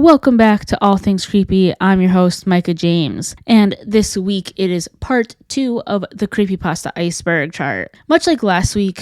Welcome back to All Things Creepy. I'm your host, Micah James, and this week it is part 2 of the Creepypasta Iceberg chart. Much like last week,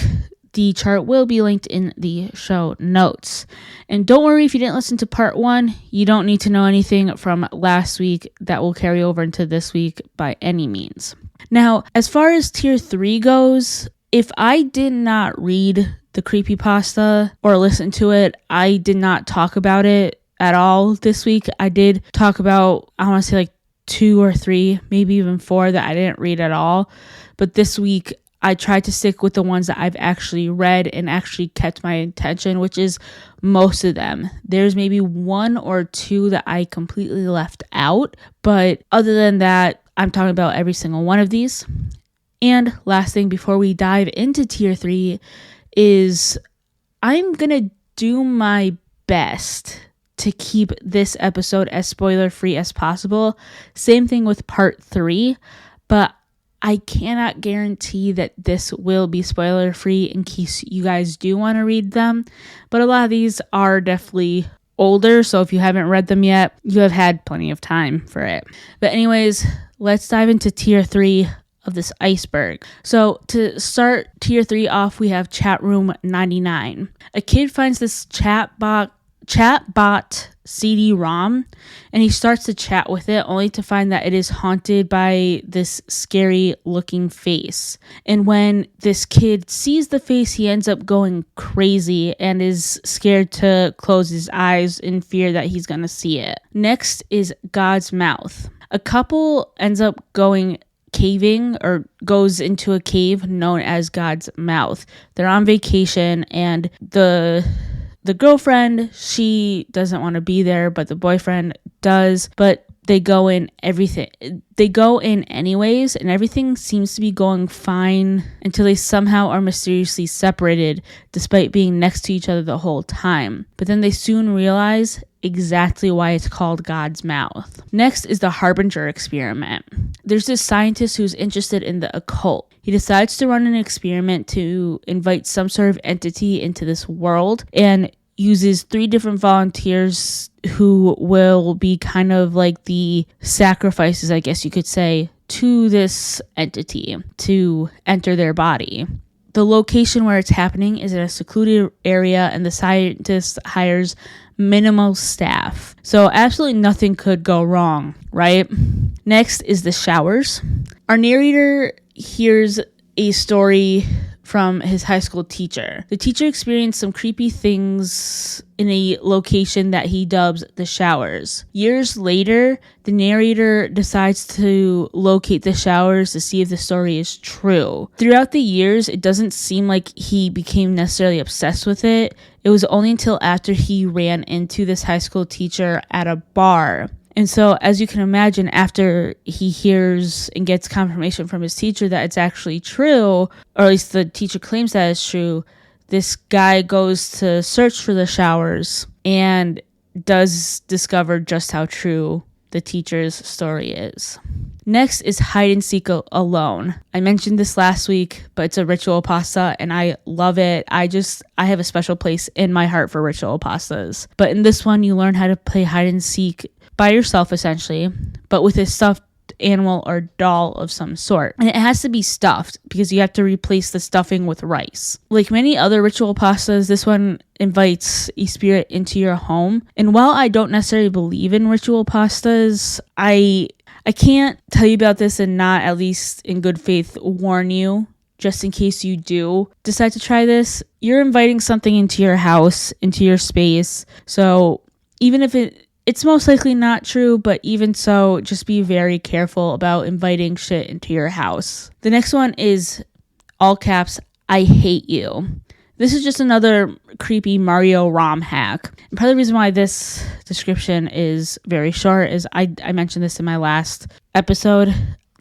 the chart will be linked in the show notes. And don't worry if you didn't listen to part 1, you don't need to know anything from last week that will carry over into this week by any means. Now, as far as tier 3 goes, if I did not read the Creepypasta or listen to it, I did not talk about it at all this week. I did talk about, I want to say like 2 or 3, maybe even 4 that I didn't read at all. But this week, I tried to stick with the ones that I've actually read and actually kept my attention, which is most of them. There's maybe 1 or 2 that I completely left out. But other than that, I'm talking about every single one of these. And last thing before we dive into tier 3 is I'm going to do my best to keep this episode as spoiler free as possible. Same thing with part 3, but I cannot guarantee that this will be spoiler free in case you guys do want to read them. But a lot of these are definitely older, so if you haven't read them yet, you have had plenty of time for it. But anyways, let's dive into tier 3 of this iceberg. So to start tier 3 off, we have chat room 99. A kid finds this chatbot CD-ROM, and he starts to chat with it only to find that it is haunted by this scary looking face. And when this kid sees the face, he ends up going crazy and is scared to close his eyes in fear that he's gonna see it. Next is God's Mouth. A couple ends up going caving or goes into a cave known as God's Mouth. They're on vacation, and the girlfriend, she doesn't want to be there, but the boyfriend does. But they go in anyways, and everything seems to be going fine until they somehow are mysteriously separated despite being next to each other the whole time. But then they soon realize exactly why it's called God's Mouth. Next is the Harbinger experiment. There's this scientist who's interested in the occult. He decides to run an experiment to invite some sort of entity into this world and uses 3 different volunteers who will be kind of like the sacrifices, I guess you could say, to this entity to enter their body. The location where it's happening is in a secluded area, and the scientist hires minimal staff. So absolutely nothing could go wrong, right? Next is the showers. Our narrator hears a story from his high school teacher. The teacher experienced some creepy things in a location that he dubs the showers. Years later, the narrator decides to locate the showers to see if the story is true. Throughout the years, it doesn't seem like he became necessarily obsessed with it. It was only until after he ran into this high school teacher at a bar. And so, as you can imagine, after he hears and gets confirmation from his teacher that it's actually true, or at least the teacher claims that it's true, this guy goes to search for the showers and does discover just how true the teacher's story is. Next is hide and seek alone. I mentioned this last week, but it's a ritual pasta and I love it. I have a special place in my heart for ritual pastas. But in this one, you learn how to play hide and seek by yourself essentially, but with a stuffed animal or doll of some sort. And it has to be stuffed because you have to replace the stuffing with rice. Like many other ritual pastas, this one invites a spirit into your home. And while I don't necessarily believe in ritual pastas, I can't tell you about this and not, at least in good faith, warn you, just in case you do decide to try this. You're inviting something into your house, into your space. So even if it's most likely not true, but even so, just be very careful about inviting shit into your house. The next one is, all caps, I hate you. This is just another creepy Mario ROM hack. And part of the reason why this description is very short is I mentioned this in my last episode.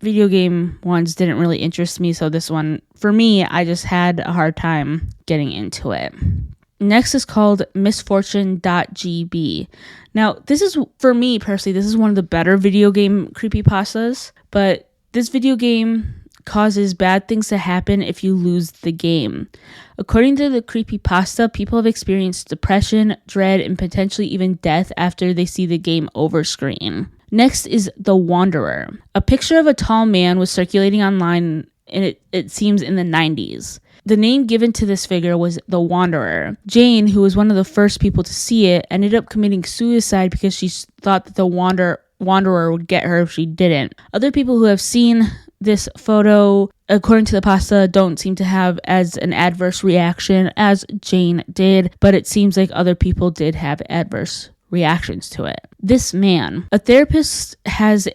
Video game ones didn't really interest me, so this one, for me, I just had a hard time getting into it. Next is called misfortune.gb. Now, this is, for me personally, this is one of the better video game creepypastas, but this video game causes bad things to happen if you lose the game. According to the Creepypasta, people have experienced depression, dread, and potentially even death after they see the game over screen. Next is The Wanderer. A picture of a tall man was circulating online, and it seems in the 90s. The name given to this figure was The Wanderer. Jane, who was one of the first people to see it, ended up committing suicide because she thought that the Wanderer would get her if she didn't. Other people who have seen this photo, according to the pasta, don't seem to have as an adverse reaction as Jane did, but it seems like other people did have adverse reactions to it. This man, a therapist has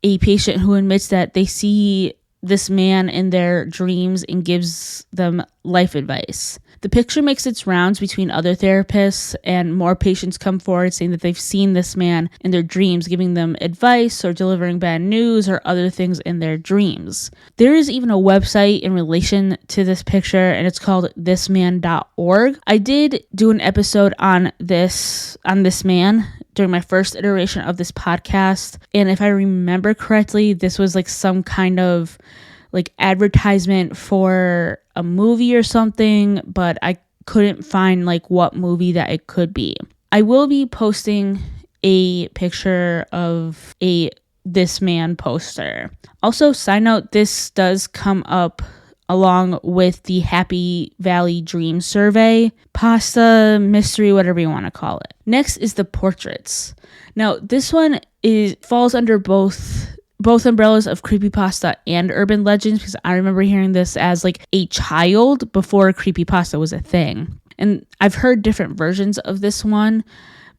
a patient who admits that they see this man in their dreams and gives them life advice. The picture makes its rounds between other therapists, and more patients come forward saying that they've seen this man in their dreams, giving them advice or delivering bad news or other things in their dreams. There is even a website in relation to this picture, and it's called thisman.org. I did do an episode on this man during my first iteration of this podcast, and if I remember correctly, this was like some kind of like advertisement for a movie or something, but I couldn't find like what movie that it could be. I will be posting a picture of a This Man poster. Also, side note, this does come up along with the Happy Valley Dream Survey, pasta, mystery, whatever you want to call it. Next is the portraits. Now, this one falls under both umbrellas of creepypasta and urban legends, because I remember hearing this as like a child before creepypasta was a thing. And I've heard different versions of this one,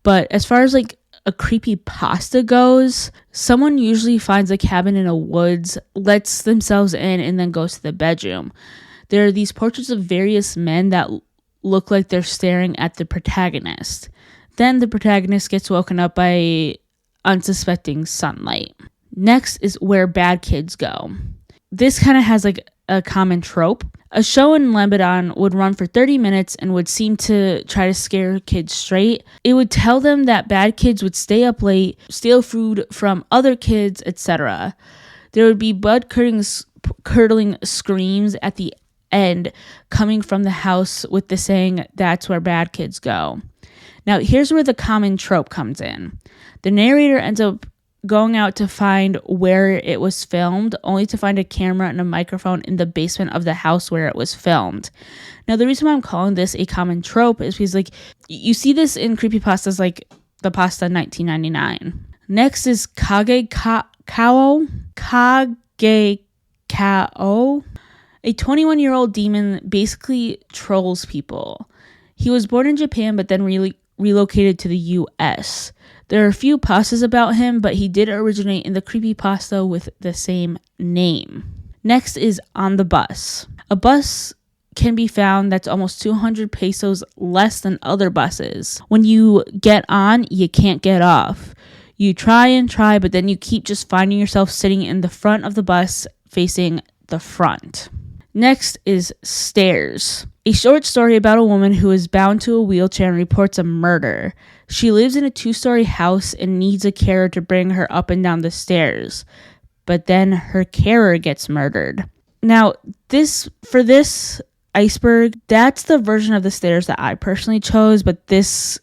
but as far as like a creepypasta goes, someone usually finds a cabin in a woods, lets themselves in, and then goes to the bedroom. There are these portraits of various men that look like they're staring at the protagonist. Then the protagonist gets woken up by unsuspecting sunlight. Next is Where Bad Kids Go. This kind of has like a common trope. A show in Lebanon would run for 30 minutes and would seem to try to scare kids straight. It would tell them that bad kids would stay up late, steal food from other kids, etc. There would be blood-curdling screams at the end coming from the house with the saying, "That's where bad kids go." Now, here's where the common trope comes in. The narrator ends up going out to find where it was filmed, only to find a camera and a microphone in the basement of the house where it was filmed. Now, the reason why I'm calling this a common trope is because, like, you see this in creepypastas like the pasta 1999. Next is Kage Kao. A 21-year-old demon basically trolls people. He was born in Japan, but then relocated to the U.S. There are a few pastas about him, but he did originate in the creepypasta with the same name. Next is On the Bus. A bus can be found that's almost 200 pesos less than other buses. When you get on, you can't get off. You try and try, but then you keep just finding yourself sitting in the front of the bus facing the front. Next is Stairs. A short story about a woman who is bound to a wheelchair and reports a murder. She lives in a 2-story house and needs a carer to bring her up and down the stairs. But then her carer gets murdered. Now, for this iceberg, that's the version of the stairs that I personally chose, but this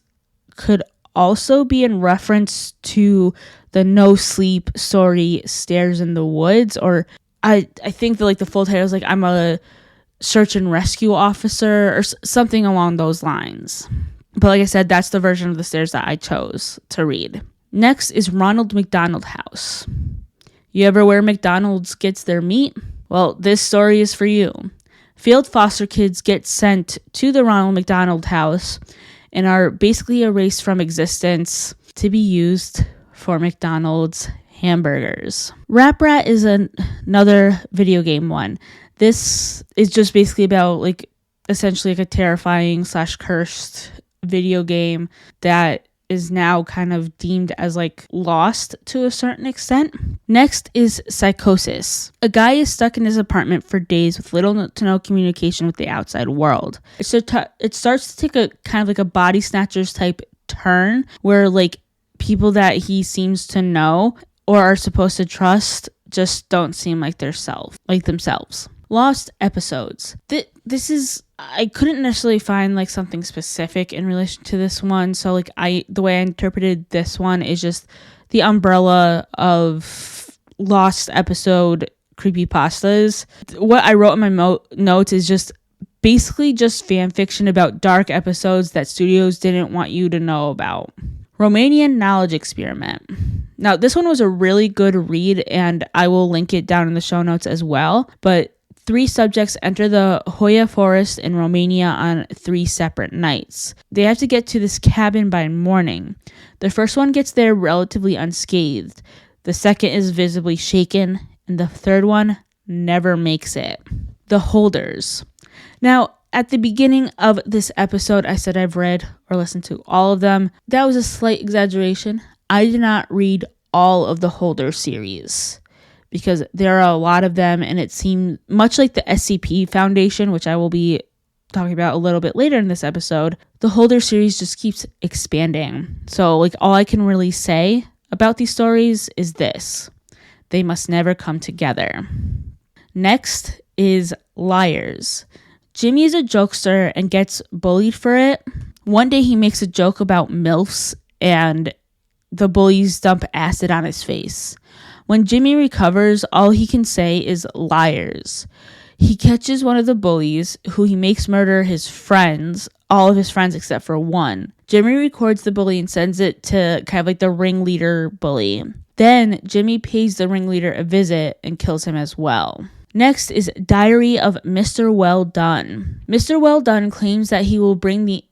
could also be in reference to the no sleep story Stairs in the Woods, or I think that like the full title is like I'm a search and rescue officer or something along those lines. But like I said, that's the version of the stairs that I chose to read. Next is Ronald McDonald House. You ever where McDonald's gets their meat? Well, this story is for you. Failed foster kids get sent to the Ronald McDonald House and are basically erased from existence to be used for McDonald's hamburgers. Rap Rat is another video game one. This is just basically about like essentially like a terrifying / cursed video game that is now kind of deemed as like lost to a certain extent. Next is Psychosis. A guy is stuck in his apartment for days with little to no communication with the outside world. It starts to take a kind of like a Body Snatchers type turn where like people that he seems to know or are supposed to trust just don't seem like themselves. Lost episodes. I couldn't necessarily find like something specific in relation to this one. So like the way I interpreted this one is just the umbrella of lost episode creepypastas. What I wrote in my notes is just basically just fan fiction about dark episodes that studios didn't want you to know about. Romanian Knowledge Experiment. Now, this one was a really good read, and I will link it down in the show notes as well. But 3 subjects enter the Hoia Forest in Romania on 3 separate nights. They have to get to this cabin by morning. The first one gets there relatively unscathed. The second is visibly shaken, and the third one never makes it. The Holders. Now, at the beginning of this episode, I said I've read or listened to all of them. That was a slight exaggeration. I did not read all of the Holder series because there are a lot of them, and it seemed much like the SCP Foundation, which I will be talking about a little bit later in this episode. The Holder series just keeps expanding. So like all I can really say about these stories is this: they must never come together. Next is Liars. Jimmy is a jokester and gets bullied for it. One day he makes a joke about MILFs and the bullies dump acid on his face. When Jimmy recovers, all he can say is liars. He catches one of the bullies, who he makes murder his friends, all of his friends except for one. Jimmy records the bully and sends it to kind of like the ringleader bully. Then Jimmy pays the ringleader a visit and kills him as well. Next is Diary of Mr. Well Done. Mr. Well Done claims that he will bring the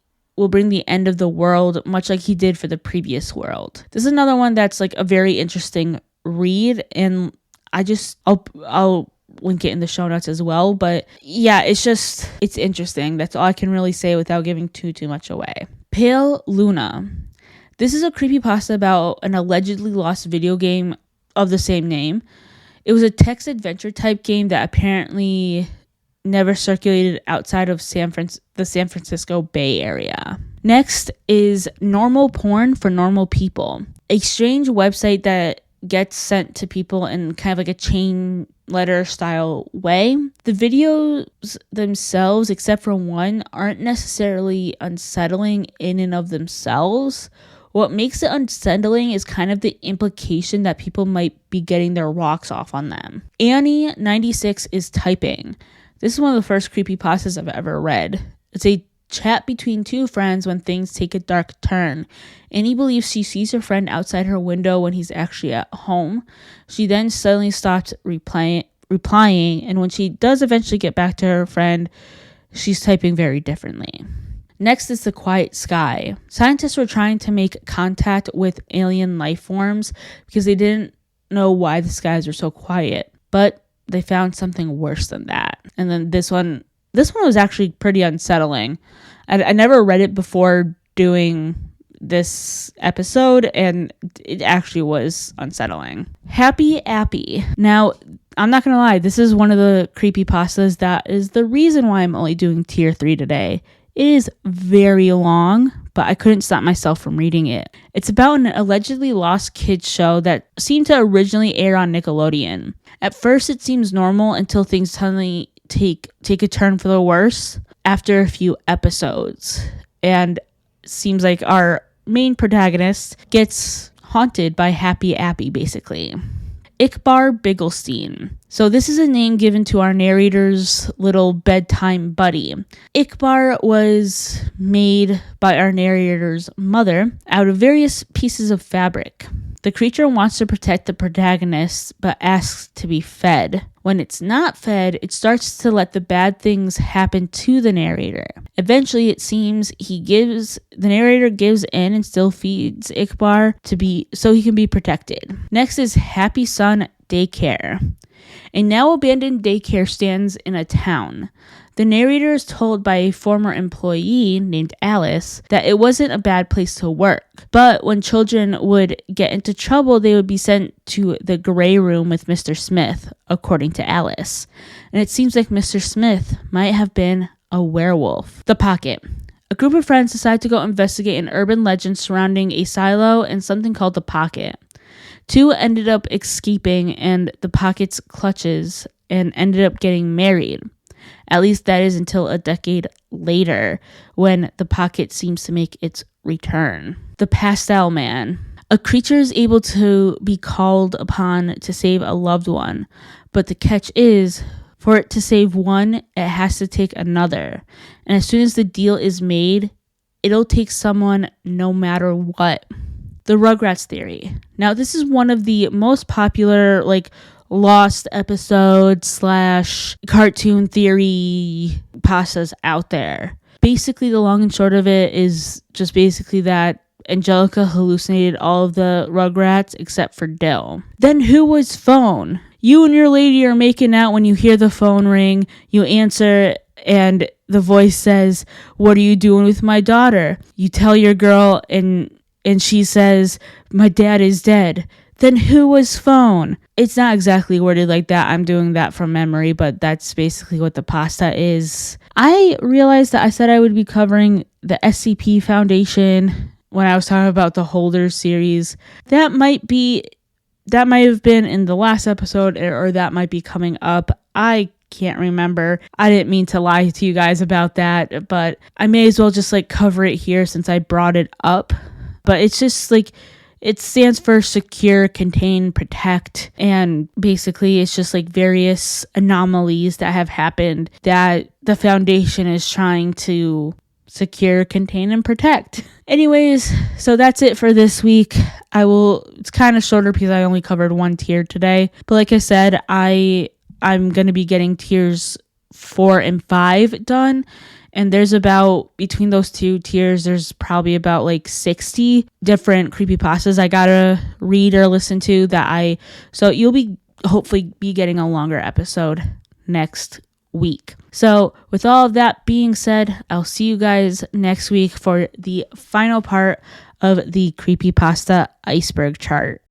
end of the world, much like he did for the previous world. This is another one that's like a very interesting read, and I'll link it in the show notes as well. But yeah, it's interesting. That's all I can really say without giving too much away. Pale Luna. This is a creepypasta about an allegedly lost video game of the same name. It was a text adventure type game that apparently never circulated outside of the San Francisco Bay Area. Next is Normal Porn for Normal People, a strange website that gets sent to people in kind of like a chain letter style way. The videos themselves, except for one, aren't necessarily unsettling in and of themselves. What makes it unsettling is kind of the implication that people might be getting their rocks off on them. Annie96 is typing. This is one of the first creepypastas I've ever read. It's a chat between 2 friends when things take a dark turn. Annie believes she sees her friend outside her window when he's actually at home. She then suddenly stops replying, and when she does eventually get back to her friend, she's typing very differently. Next is The Quiet Sky. Scientists were trying to make contact with alien life forms because they didn't know why the skies were so quiet, but they found something worse than that. And then this one was actually pretty unsettling. I never read it before doing this episode, and it actually was unsettling. Happy Appy. Now, I'm not gonna lie, this is one of the creepypastas that is the reason why I'm only doing tier 3 today. It is very long, but I couldn't stop myself from reading it. It's about an allegedly lost kids show that seemed to originally air on Nickelodeon. At first, it seems normal until things suddenly take a turn for the worse after a few episodes. And seems like our main protagonist gets haunted by Happy Appy, basically. Ikbar Bigglestein. So this is a name given to our narrator's little bedtime buddy. Ikbar was made by our narrator's mother out of various pieces of fabric. The creature wants to protect the protagonist, but asks to be fed. When it's not fed, it starts to let the bad things happen to the narrator. Eventually, it seems the narrator gives in and still feeds Ikbar so he can be protected. Next is Happy Sun Daycare. A now abandoned daycare stands in a town. The narrator is told by a former employee named Alice that it wasn't a bad place to work, but when children would get into trouble, they would be sent to the gray room with Mr. Smith, according to Alice. And it seems like Mr. Smith might have been a werewolf. The Pocket. A group of friends decide to go investigate an urban legend surrounding a silo and something called the Pocket. Two ended up escaping and the Pocket's clutches and ended up getting married. At least that is until a decade later, when the Pocket seems to make its return. The Pastel Man. A creature is able to be called upon to save a loved one, but the catch is, for it to save one, it has to take another. And as soon as the deal is made, it'll take someone no matter what. The Rugrats theory. Now, this is one of the most popular, lost episode / cartoon theory pastas out there. Basically, the long and short of it is just basically that Angelica hallucinated all of the Rugrats except for Dill. Then who was phone? You and your lady are making out when you hear the phone ring. You answer and the voice says, "What are you doing with my daughter?" You tell your girl and she says, "My dad is dead." Then who was phone? It's not exactly worded like that. I'm doing that from memory, but that's basically what the pasta is. I realized that I said I would be covering the SCP Foundation when I was talking about the Holders series. That might have been in the last episode, or that might be coming up. I can't remember. I didn't mean to lie to you guys about that, but I may as well just cover it here since I brought it up. But it's just it stands for secure, contain, protect, and basically it's just various anomalies that have happened that the Foundation is trying to secure, contain, and protect. Anyways, so that's it for this week. It's kind of shorter because I only covered one tier today, but like I said, I'm going to be getting tiers 4 and 5 done. And there's between those two tiers, there's probably about 60 different creepypastas I gotta read or listen to so you'll hopefully be getting a longer episode next week. So with all of that being said, I'll see you guys next week for the final part of the Creepypasta Iceberg Chart.